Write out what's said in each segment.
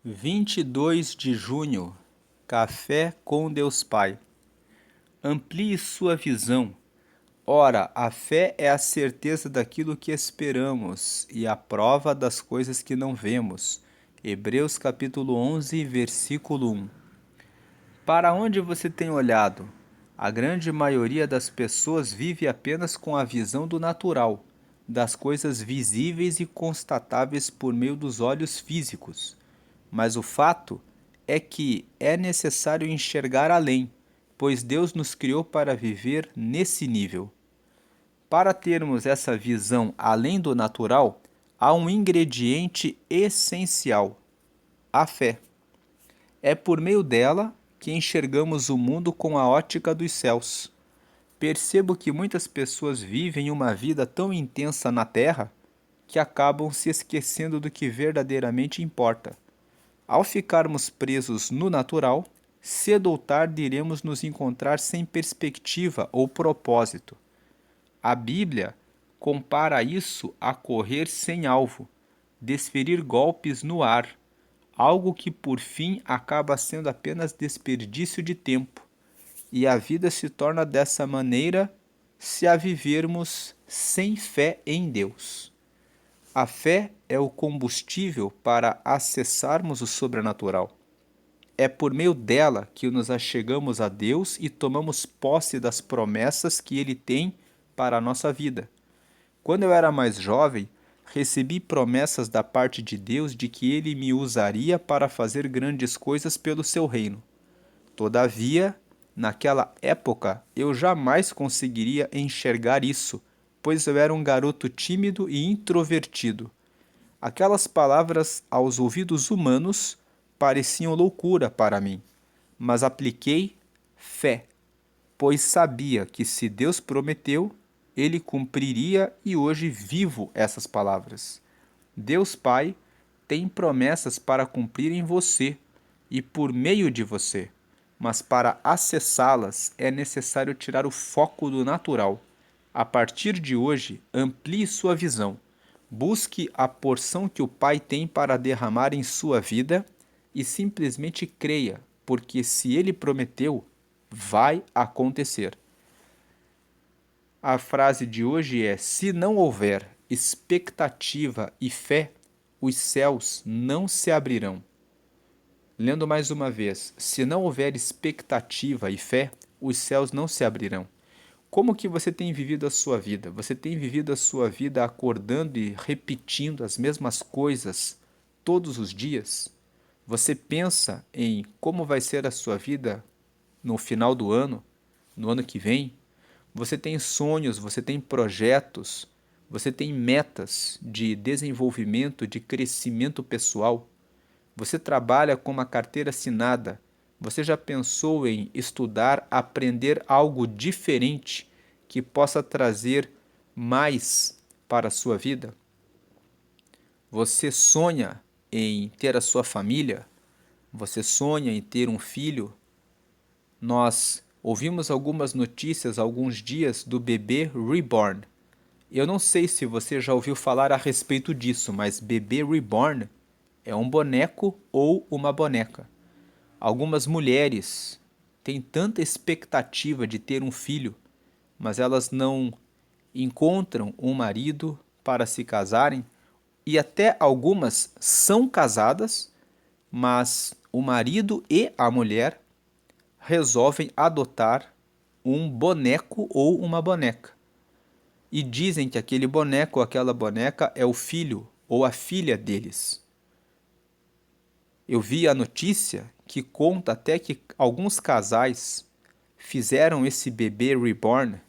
22 de junho, Café com Deus Pai. Amplie sua visão. Ora, a fé é a certeza daquilo que esperamos e a prova das coisas que não vemos. Hebreus capítulo 11, versículo 1. Para onde você tem olhado? A grande maioria das pessoas vive apenas com a visão do natural, das coisas visíveis e constatáveis por meio dos olhos físicos. Mas o fato é que é necessário enxergar além, pois Deus nos criou para viver nesse nível. Para termos essa visão além do natural, há um ingrediente essencial: a fé. É por meio dela que enxergamos o mundo com a ótica dos céus. Percebo que muitas pessoas vivem uma vida tão intensa na Terra que acabam se esquecendo do que verdadeiramente importa. Ao ficarmos presos no natural, cedo ou tarde iremos nos encontrar sem perspectiva ou propósito. A Bíblia compara isso a correr sem alvo, desferir golpes no ar, algo que por fim acaba sendo apenas desperdício de tempo. E a vida se torna dessa maneira se a vivermos sem fé em Deus. A fé é o combustível para acessarmos o sobrenatural. É por meio dela que nos achegamos a Deus e tomamos posse das promessas que Ele tem para a nossa vida. Quando eu era mais jovem, recebi promessas da parte de Deus de que Ele me usaria para fazer grandes coisas pelo seu reino. Todavia, naquela época, eu jamais conseguiria enxergar isso, pois eu era um garoto tímido e introvertido. Aquelas palavras aos ouvidos humanos pareciam loucura para mim, mas apliquei fé, pois sabia que se Deus prometeu, Ele cumpriria e hoje vivo essas palavras. Deus Pai tem promessas para cumprir em você e por meio de você, mas para acessá-las é necessário tirar o foco do natural. A partir de hoje, amplie sua visão. Busque a porção que o Pai tem para derramar em sua vida e simplesmente creia, porque se Ele prometeu, vai acontecer. A frase de hoje é: se não houver expectativa e fé, os céus não se abrirão. Lendo mais uma vez: se não houver expectativa e fé, os céus não se abrirão. Como que você tem vivido a sua vida? Você tem vivido a sua vida acordando e repetindo as mesmas coisas todos os dias? Você pensa em como vai ser a sua vida no final do ano, no ano que vem? Você tem sonhos, você tem projetos, você tem metas de desenvolvimento, de crescimento pessoal? Você trabalha com uma carteira assinada? Você já pensou em estudar, aprender algo diferente que possa trazer mais para a sua vida? Você sonha em ter a sua família? Você sonha em ter um filho? Nós ouvimos algumas notícias há alguns dias do bebê reborn. Eu não sei se você já ouviu falar a respeito disso, mas bebê reborn é um boneco ou uma boneca. Algumas mulheres têm tanta expectativa de ter um filho, mas elas não encontram um marido para se casarem, e até algumas são casadas, mas o marido e a mulher resolvem adotar um boneco ou uma boneca. E dizem que aquele boneco ou aquela boneca é o filho ou a filha deles. Eu vi a notícia que conta até que alguns casais fizeram esse bebê reborn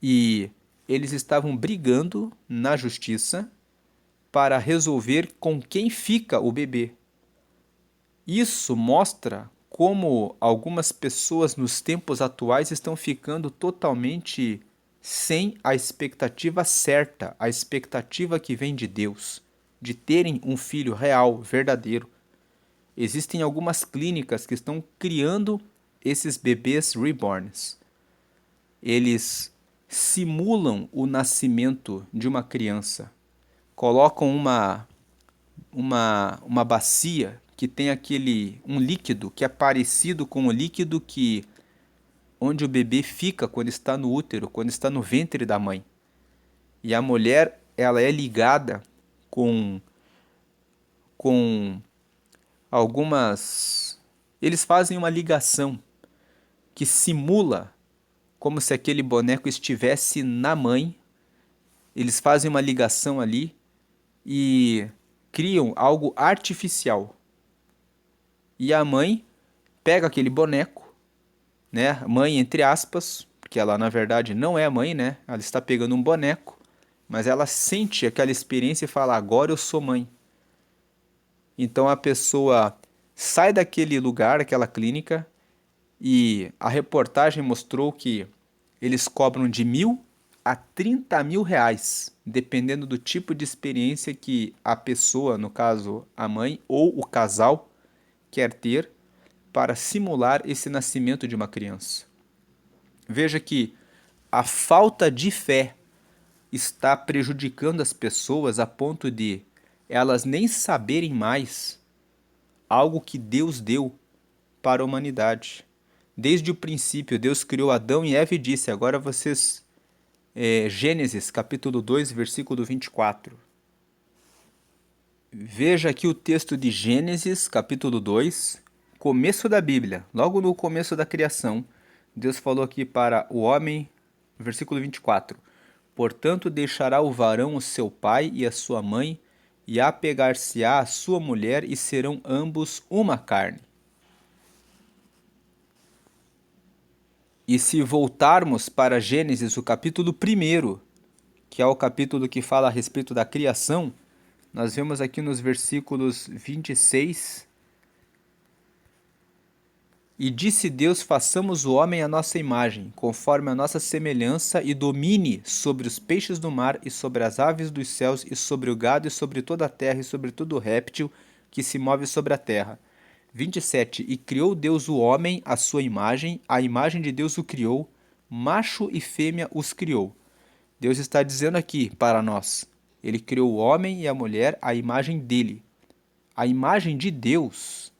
e eles estavam brigando na justiça para resolver com quem fica o bebê. Isso mostra como algumas pessoas nos tempos atuais estão ficando totalmente sem a expectativa certa, a expectativa que vem de Deus, de terem um filho real, verdadeiro. Existem algumas clínicas que estão criando esses bebês reborns. Eles simulam o nascimento de uma criança, colocam uma bacia que tem um líquido que é parecido com o líquido onde o bebê fica quando está no útero, quando está no ventre da mãe. E a mulher, ela é ligada com com algumas... Eles fazem uma ligação que simula como se aquele boneco estivesse na mãe. Eles fazem uma ligação ali e criam algo artificial. E a mãe pega aquele boneco, né? Mãe entre aspas, porque ela na verdade não é a mãe, né? Ela está pegando um boneco, mas ela sente aquela experiência e fala: agora eu sou mãe. Então a pessoa sai daquele lugar, aquela clínica, e a reportagem mostrou que eles cobram de 1.000 a 30 mil reais, dependendo do tipo de experiência que a pessoa, no caso a mãe ou o casal, quer ter para simular esse nascimento de uma criança. Veja que a falta de fé está prejudicando as pessoas a ponto de elas nem saberem mais algo que Deus deu para a humanidade. Desde o princípio, Deus criou Adão e Eva e disse: agora vocês... Gênesis, capítulo 2, versículo 24. Veja aqui o texto de Gênesis, capítulo 2, começo da Bíblia, logo no começo da criação. Deus falou aqui para o homem, versículo 24: portanto, deixará o varão o seu pai e a sua mãe, e apegar-se-á à sua mulher, e serão ambos uma carne. E se voltarmos para Gênesis, o capítulo 1, que é o capítulo que fala a respeito da criação, nós vemos aqui nos versículos 26: e disse Deus: façamos o homem à nossa imagem, conforme a nossa semelhança, e domine sobre os peixes do mar, e sobre as aves dos céus, e sobre o gado, e sobre toda a terra, e sobre todo réptil que se move sobre a terra. 27. E criou Deus o homem à sua imagem, a imagem de Deus o criou, macho e fêmea os criou. Deus está dizendo aqui para nós, ele criou o homem e a mulher à imagem dele. A imagem de Deus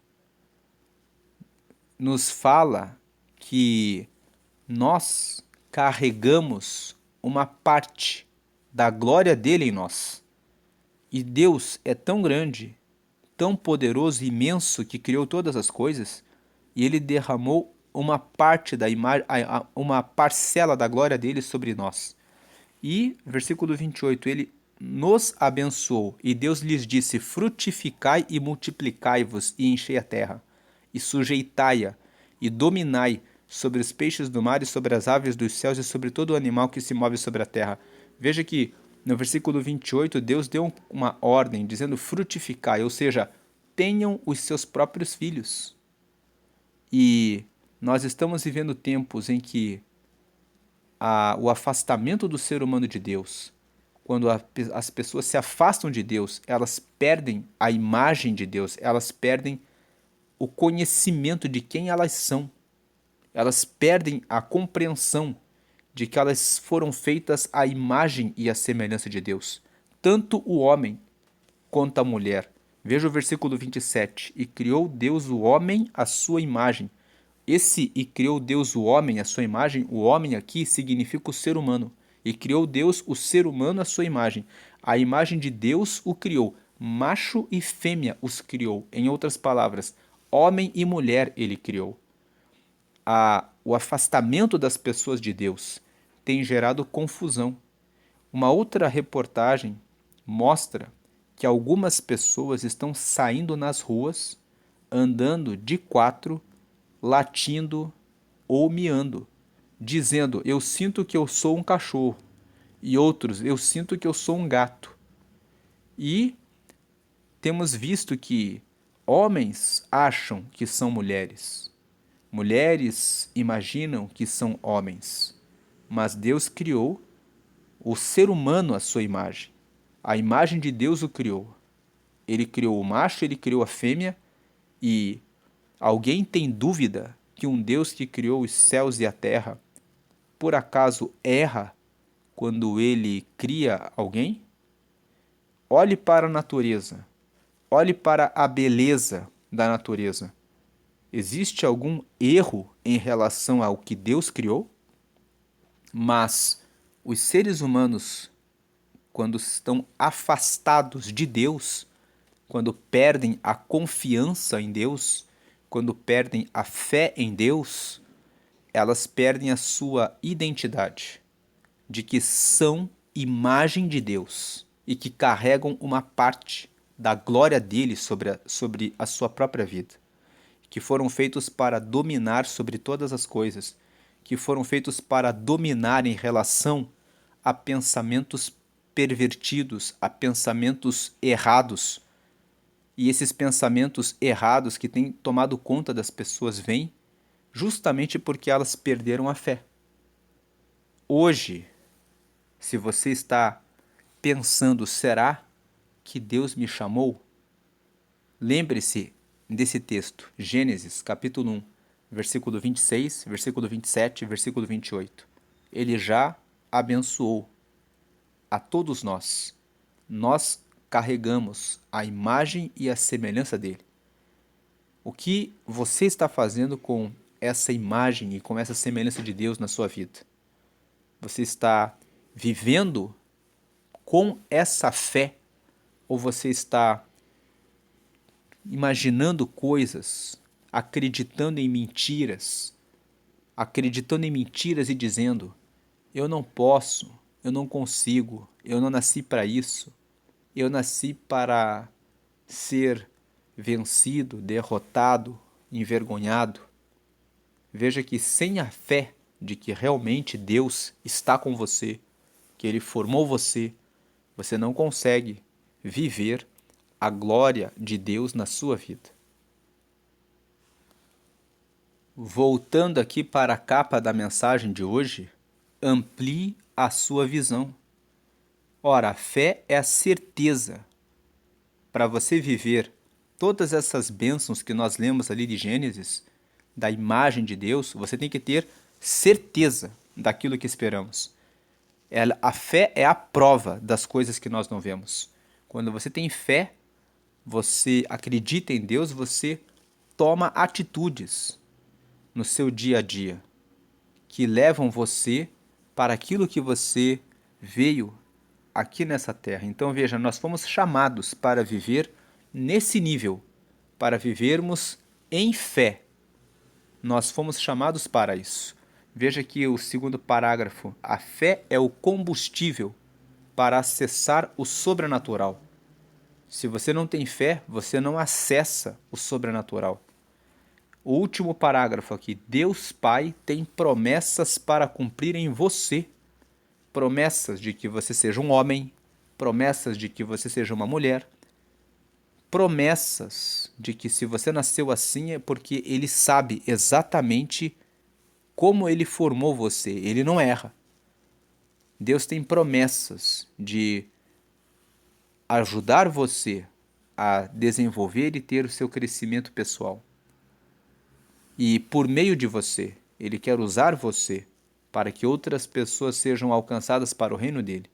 nos fala que nós carregamos uma parte da glória dele em nós. E Deus é tão grande, tão poderoso e imenso, que criou todas as coisas, e ele derramou uma parte da imagem, uma parcela da glória dele sobre nós. E, versículo 28, ele nos abençoou, e Deus lhes disse: frutificai e multiplicai-vos, e enchei a terra, e sujeitai-a, e dominai sobre os peixes do mar, e sobre as aves dos céus, e sobre todo o animal que se move sobre a terra. Veja que no versículo 28, Deus deu uma ordem dizendo: frutificai, ou seja, tenham os seus próprios filhos. E nós estamos vivendo tempos em que o afastamento do ser humano de Deus, quando as pessoas se afastam de Deus, elas perdem a imagem de Deus, elas perdem o conhecimento de quem elas são, elas perdem a compreensão de que elas foram feitas à imagem e à semelhança de Deus, tanto o homem quanto a mulher. Veja o versículo 27. E criou Deus o homem à sua imagem. Esse "e criou Deus o homem à sua imagem", o homem aqui significa o ser humano. E criou Deus o ser humano à sua imagem. A imagem de Deus o criou. Macho e fêmea os criou. Em outras palavras, homem e mulher ele criou. O afastamento das pessoas de Deus tem gerado confusão. Uma outra reportagem mostra que algumas pessoas estão saindo nas ruas, andando de quatro, latindo ou miando, dizendo: eu sinto que eu sou um cachorro, e outros: eu sinto que eu sou um gato. E temos visto que homens acham que são mulheres, mulheres imaginam que são homens, mas Deus criou o ser humano à sua imagem. A imagem de Deus o criou. Ele criou o macho, ele criou a fêmea. E alguém tem dúvida que um Deus que criou os céus e a terra, por acaso erra quando ele cria alguém? Olhe para a natureza, olhe para a beleza da natureza, existe algum erro em relação ao que Deus criou? Mas os seres humanos, quando estão afastados de Deus, quando perdem a confiança em Deus, quando perdem a fé em Deus, elas perdem a sua identidade de que são imagem de Deus e que carregam uma parte da glória dele sobre a sua própria vida, que foram feitos para dominar sobre todas as coisas, que foram feitos para dominar em relação a pensamentos pervertidos, a pensamentos errados. E esses pensamentos errados que têm tomado conta das pessoas vêm justamente porque elas perderam a fé. Hoje, se você está pensando, será que Deus me chamou? Lembre-se desse texto, Gênesis, capítulo 1, versículo 26, versículo 27, versículo 28. Ele já abençoou a todos nós. Nós carregamos a imagem e a semelhança dele. O que você está fazendo com essa imagem e com essa semelhança de Deus na sua vida? Você está vivendo com essa fé ou você está imaginando coisas, acreditando em mentiras e dizendo: eu não posso, eu não consigo, eu não nasci para isso, eu nasci para ser vencido, derrotado, envergonhado. Veja que sem a fé de que realmente Deus está com você, que Ele formou você, você não consegue viver a glória de Deus na sua vida. Voltando aqui para a capa da mensagem de hoje, amplie a sua visão. Ora, a fé é a certeza para você viver todas essas bênçãos que nós lemos ali de Gênesis, da imagem de Deus. Você tem que ter certeza daquilo que esperamos. A fé é a prova das coisas que nós não vemos. Quando você tem fé, você acredita em Deus, você toma atitudes no seu dia a dia que levam você para aquilo que você veio aqui nessa terra. Então veja, nós fomos chamados para viver nesse nível, para vivermos em fé. Nós fomos chamados para isso. Veja aqui o segundo parágrafo. A fé é o combustível para acessar o sobrenatural. Se você não tem fé, você não acessa o sobrenatural. O último parágrafo aqui. Deus Pai tem promessas para cumprir em você. Promessas de que você seja um homem, promessas de que você seja uma mulher, promessas de que se você nasceu assim é porque Ele sabe exatamente como Ele formou você. Ele não erra. Deus tem promessas de ajudar você a desenvolver e ter o seu crescimento pessoal. E por meio de você, Ele quer usar você para que outras pessoas sejam alcançadas para o reino dele.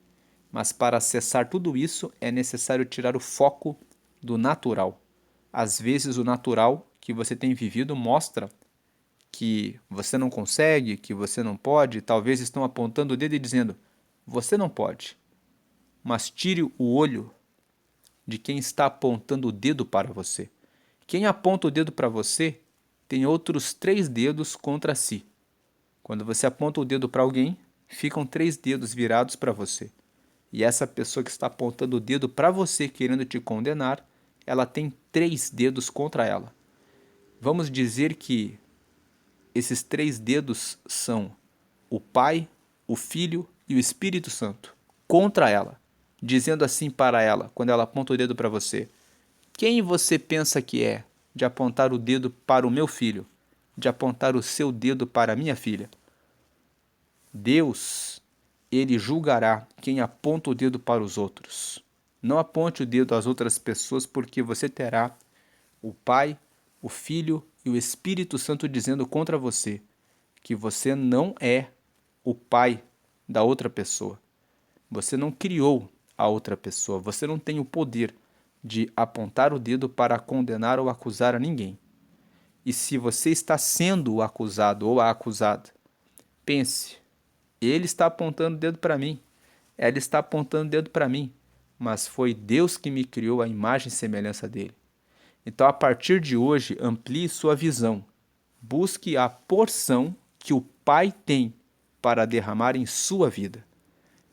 Mas para acessar tudo isso é necessário tirar o foco do natural. Às vezes o natural que você tem vivido mostra que você não consegue, que você não pode, talvez estão apontando o dedo e dizendo: você não pode. Mas tire o olho de quem está apontando o dedo para você. Quem aponta o dedo para você tem outros 3 dedos contra si. Quando você aponta o dedo para alguém, ficam 3 dedos virados para você. E essa pessoa que está apontando o dedo para você, querendo te condenar, ela tem 3 dedos contra ela. Vamos dizer que esses 3 dedos são o Pai, o Filho e o Espírito Santo contra ela, dizendo assim para ela, quando ela aponta o dedo para você: quem você pensa que é de apontar o dedo para o meu filho, de apontar o seu dedo para a minha filha? Deus, Ele julgará quem aponta o dedo para os outros. Não aponte o dedo às outras pessoas, porque você terá o Pai, o Filho e o Espírito Santo dizendo contra você que você não é o pai da outra pessoa. Você não criou a outra pessoa. Você não tem o poder de apontar o dedo para condenar ou acusar a ninguém. E se você está sendo o acusado ou a acusada, pense, ele está apontando o dedo para mim, ela está apontando o dedo para mim, mas foi Deus que me criou à imagem e semelhança dele. Então, a partir de hoje, amplie sua visão. Busque a porção que o Pai tem para derramar em sua vida.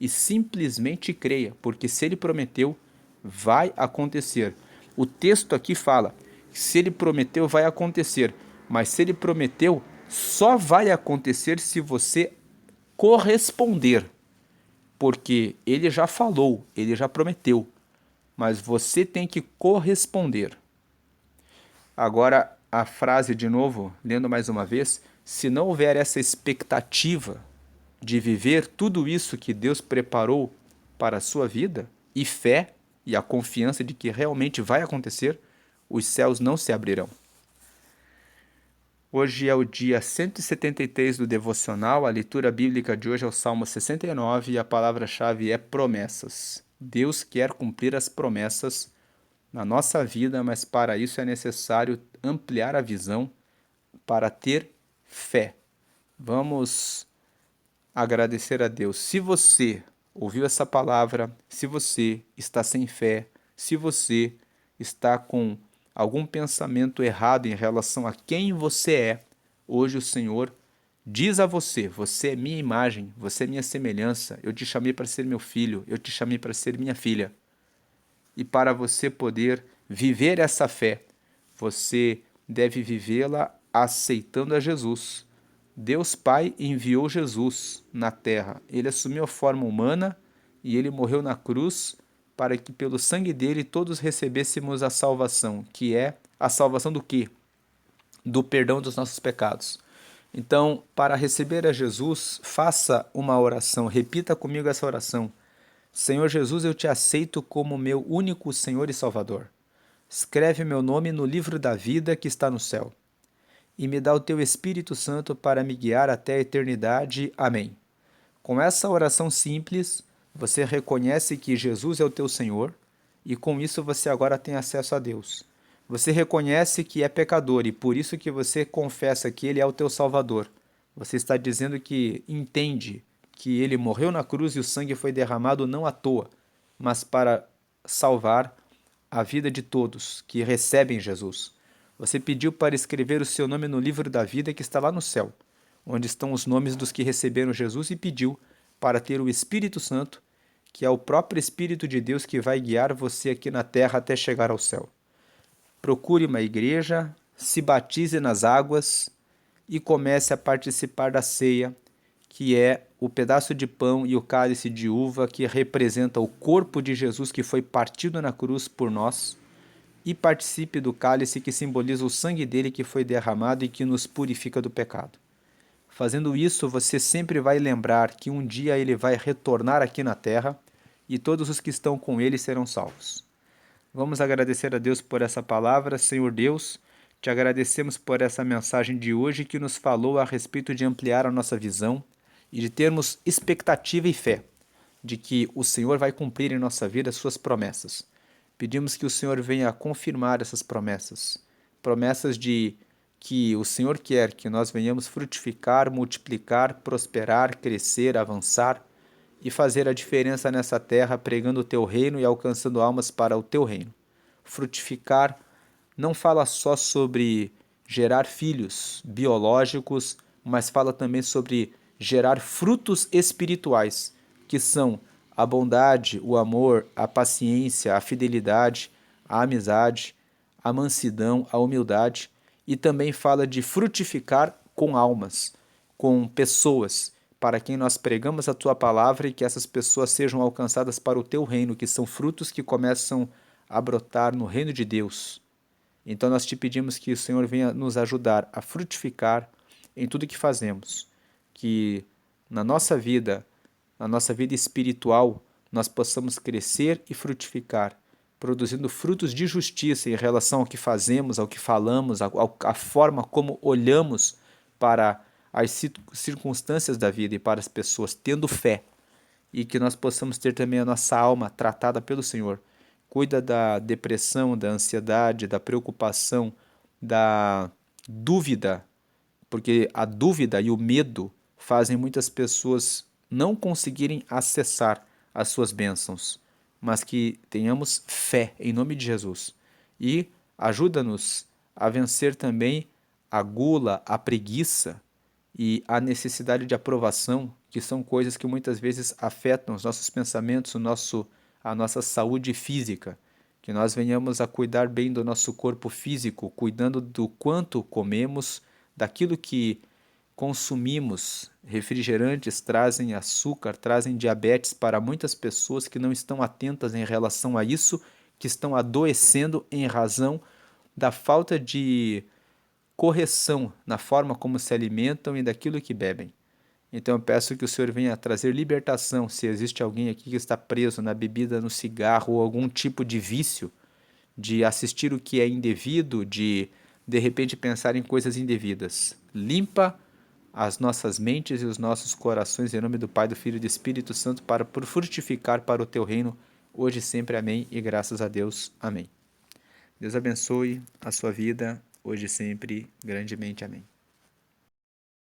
E simplesmente creia, porque se ele prometeu, vai acontecer. O texto aqui fala que se ele prometeu, vai acontecer. Mas se ele prometeu, só vai acontecer se você corresponder. Porque ele já falou, ele já prometeu. Mas você tem que corresponder. Agora, a frase de novo, lendo mais uma vez: se não houver essa expectativa de viver tudo isso que Deus preparou para a sua vida, e fé, e a confiança de que realmente vai acontecer, os céus não se abrirão. Hoje é o dia 173 do devocional, a leitura bíblica de hoje é o Salmo 69 e a palavra-chave é promessas. Deus quer cumprir as promessas na nossa vida, mas para isso é necessário ampliar a visão para ter fé. Vamos agradecer a Deus. Se você ouviu essa palavra, se você está sem fé, se você está com algum pensamento errado em relação a quem você é, hoje o Senhor diz a você: você é minha imagem, você é minha semelhança, eu te chamei para ser meu filho, eu te chamei para ser minha filha. E para você poder viver essa fé, você deve vivê-la aceitando a Jesus. Deus Pai enviou Jesus na terra. Ele assumiu a forma humana e ele morreu na cruz para que pelo sangue dele todos recebêssemos a salvação, que é a salvação do quê? Do perdão dos nossos pecados. Então, para receber a Jesus, faça uma oração, repita comigo essa oração. Senhor Jesus, eu te aceito como meu único Senhor e Salvador. Escreve meu nome no livro da vida que está no céu. E me dá o teu Espírito Santo para me guiar até a eternidade. Amém. Com essa oração simples, você reconhece que Jesus é o teu Senhor e com isso você agora tem acesso a Deus. Você reconhece que é pecador e por isso que você confessa que Ele é o teu Salvador. Você está dizendo que entende que Ele morreu na cruz e o sangue foi derramado não à toa, mas para salvar a vida de todos que recebem Jesus. Você pediu para escrever o seu nome no livro da vida que está lá no céu, onde estão os nomes dos que receberam Jesus, e pediu para ter o Espírito Santo, que é o próprio Espírito de Deus que vai guiar você aqui na terra até chegar ao céu. Procure uma igreja, se batize nas águas e comece a participar da ceia, que é o pedaço de pão e o cálice de uva que representa o corpo de Jesus que foi partido na cruz por nós, e participe do cálice que simboliza o sangue dele que foi derramado e que nos purifica do pecado. Fazendo isso, você sempre vai lembrar que um dia ele vai retornar aqui na terra e todos os que estão com ele serão salvos. Vamos agradecer a Deus por essa palavra. Senhor Deus, te agradecemos por essa mensagem de hoje que nos falou a respeito de ampliar a nossa visão e de termos expectativa e fé de que o Senhor vai cumprir em nossa vida as suas promessas. Pedimos que o Senhor venha confirmar essas promessas, promessas de que o Senhor quer que nós venhamos frutificar, multiplicar, prosperar, crescer, avançar e fazer a diferença nessa terra, pregando o teu reino e alcançando almas para o teu reino. Frutificar não fala só sobre gerar filhos biológicos, mas fala também sobre gerar frutos espirituais, que são a bondade, o amor, a paciência, a fidelidade, a amizade, a mansidão, a humildade, e também fala de frutificar com almas, com pessoas, para quem nós pregamos a tua palavra e que essas pessoas sejam alcançadas para o teu reino, que são frutos que começam a brotar no reino de Deus. Então nós te pedimos que o Senhor venha nos ajudar a frutificar em tudo que fazemos, que na nossa vida espiritual, nós possamos crescer e frutificar, produzindo frutos de justiça em relação ao que fazemos, ao que falamos, à forma como olhamos para as circunstâncias da vida e para as pessoas, tendo fé, e que nós possamos ter também a nossa alma tratada pelo Senhor cuida da depressão, da ansiedade, da preocupação, da dúvida, porque a dúvida e o medo fazem muitas pessoas não conseguirem acessar as suas bênçãos, mas que tenhamos fé em nome de Jesus. E ajuda-nos a vencer também a gula, a preguiça e a necessidade de aprovação, que são coisas que muitas vezes afetam os nossos pensamentos, a nossa saúde física. Que nós venhamos a cuidar bem do nosso corpo físico, cuidando do quanto comemos, daquilo que consumimos. Refrigerantes trazem açúcar, trazem diabetes para muitas pessoas que não estão atentas em relação a isso, que estão adoecendo em razão da falta de correção na forma como se alimentam e daquilo que bebem. Então eu peço que o Senhor venha trazer libertação, se existe alguém aqui que está preso na bebida, no cigarro ou algum tipo de vício, de assistir o que é indevido, de repente pensar em coisas indevidas. Limpa as nossas mentes e os nossos corações em nome do Pai, do Filho e do Espírito Santo para por frutificar para o teu reino, hoje e sempre. Amém. E graças a Deus. Amém. Deus abençoe a sua vida, hoje e sempre, grandemente. Amém.